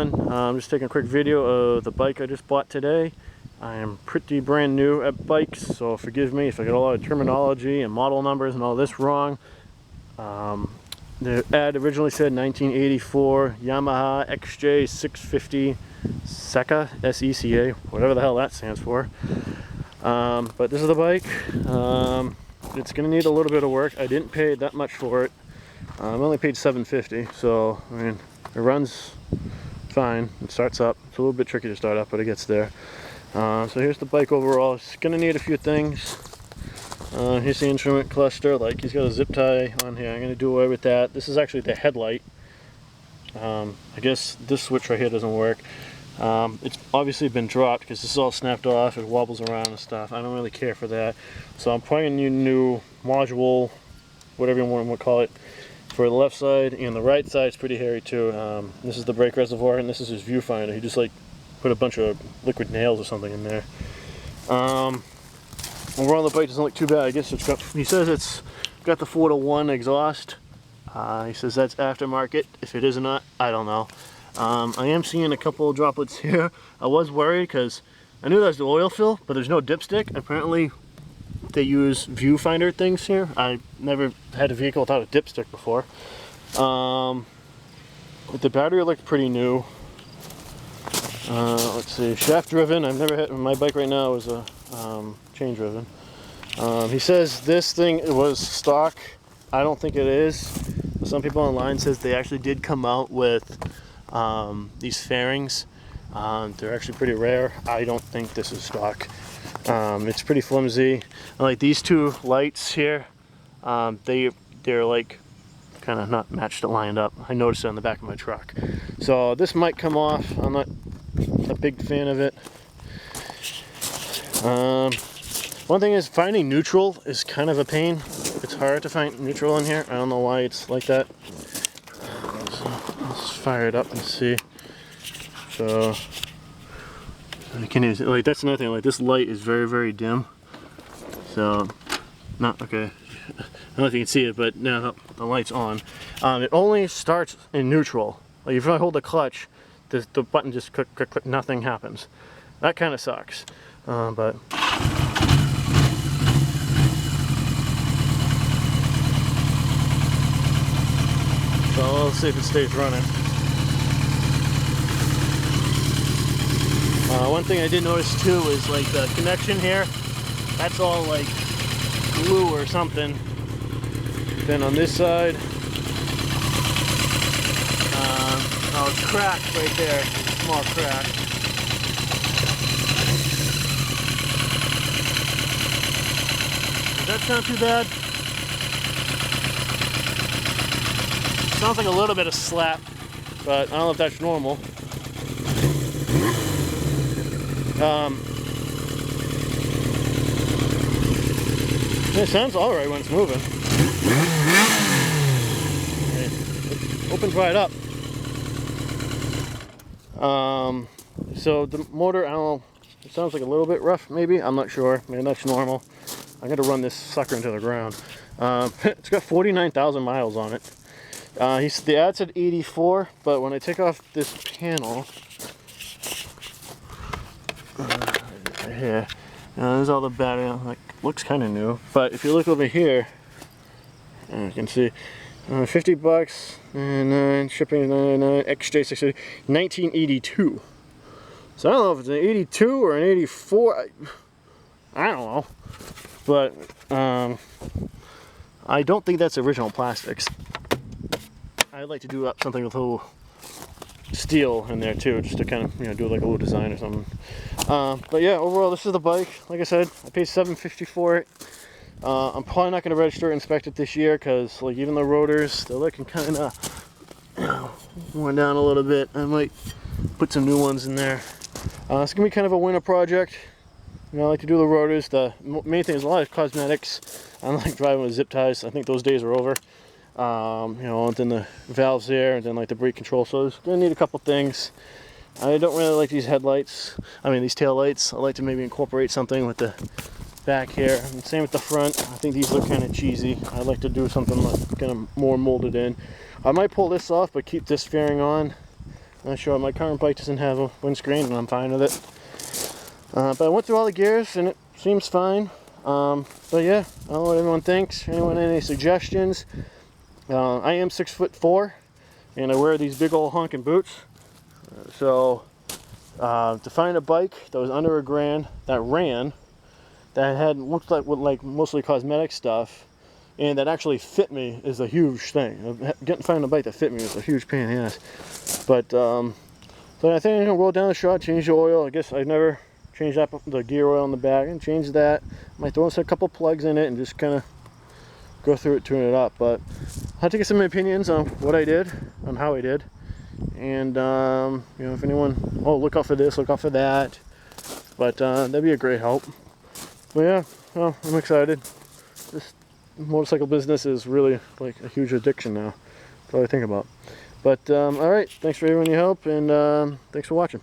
everyone. I'm just taking a quick video of the bike I just bought today. I am pretty brand new at bikes, so forgive me if I get a lot of terminology and model numbers and all this wrong. The ad originally said 1984 Yamaha XJ 650 SECA, S-E-C-A, whatever the hell that stands for. But this is the bike. It's going to need a little bit of work. I didn't pay that much for it. I only paid $750, so I mean, it runs fine. It starts up. It's a little bit tricky to start up, but it gets there. So here's the bike overall. It's going to need a few things. Here's the instrument cluster. Like, he's got a zip tie on here. I'm going to do away with that. This is actually the headlight. I guess this switch right here doesn't work. It's obviously been dropped because this is all snapped off. It wobbles around and stuff. I don't really care for that. So I'm putting a new module, whatever you want to call it, for the left side, and the right side's pretty hairy too. This is the brake reservoir, and this is his viewfinder. He just like put a bunch of liquid nails or something in there. Overall, the bike doesn't look too bad. I guess it's got, he says it's got the 4-to-1 exhaust. He says that's aftermarket. If it is or not, I don't know. I am seeing a couple of droplets here. I was worried because I knew that was the oil fill, but there's no dipstick. Apparently they use viewfinder things here. I never had a vehicle without a dipstick before. The battery looked pretty new. Let's see, shaft driven. I've never had, my bike right now is a chain driven. He says this thing was stock. I don't think it is. Some people online says they actually did come out with these fairings. They're actually pretty rare. I don't think this is stock. It's pretty flimsy. And like these two lights here, they're like kind of not matched, lined up. I noticed it on the back of my truck. So this might come off. I'm not a big fan of it. One thing is finding neutral is kind of a pain. It's hard to find neutral in here. I don't know why it's like that. So let's fire it up and see. So you can use it. Like, that's another thing. Like, this light is very, very dim. So not okay. I don't know if you can see it, but now the light's on. It only starts in neutral. Like, if I hold the clutch, the button just click, click, click, nothing happens. That kind of sucks. But so let's see if it stays running. One thing I did notice too is like the connection here. That's all like glue or something. Then on this side, oh, it's cracked right there. It's a small crack. Does that sound too bad? Sounds like a little bit of slap, but I don't know if that's normal. It sounds alright when it's moving. It opens right up. So the motor, I don't know, it sounds like a little bit rough maybe. I'm not sure. Maybe that's normal. I'm going to run this sucker into the ground. It's got 49,000 miles on it. The ad said 84, but when I take off this panel, right here, there's all the battery. Like, looks kind of new, but if you look over here, you can see 50 bucks and shipping $99, XJ 650, 1982. So I don't know if it's an 82 or an 84. I don't know, but I don't think that's original plastics. I'd like to do something with a little steel in there too, just to kind of, you know, do like a little design or something. But yeah, overall, this is the bike. Like I said, I paid $750 for it. I'm probably not going to register and inspect it this year because, like, even the rotors, they're looking kind of, you know, worn down a little bit. I might put some new ones in there. It's going to be kind of a winter project. You know, I like to do the rotors. The main thing is a lot of cosmetics. I don't like driving with zip ties. I think those days are over. You know, and then the valves there, and then like the brake control. So it's going to need a couple things. I don't really like these headlights. I mean, these tail lights. I like to maybe incorporate something with the back here. And same with the front. I think these look kind of cheesy. I'd like to do something like kind of more molded in. I might pull this off, but keep this fairing on. Not sure. My current bike doesn't have a windscreen, and I'm fine with it. But I went through all the gears, and it seems fine. But yeah, I don't know what everyone thinks. Anyone any suggestions? I am 6'4", and I wear these big old honking boots. So to find a bike that was under $1,000 that ran, that had looked like with like mostly cosmetic stuff, and that actually fit me is a huge thing. Finding a bike that fit me was a huge pain in the ass. But so I think I'm gonna roll down the shot, change the oil. I guess I never changed up the gear oil on the back, and change that. Might throw in a couple plugs in it and just kind of go through it, tune it up. But I have to get some opinions on what I did, on how I did, and you know, if anyone, oh, look out for this, look out for that. But that'd be a great help. But yeah, well, I'm excited. This motorcycle business is really like a huge addiction now. That's all I think about. But all right, thanks for everyone your help, and thanks for watching.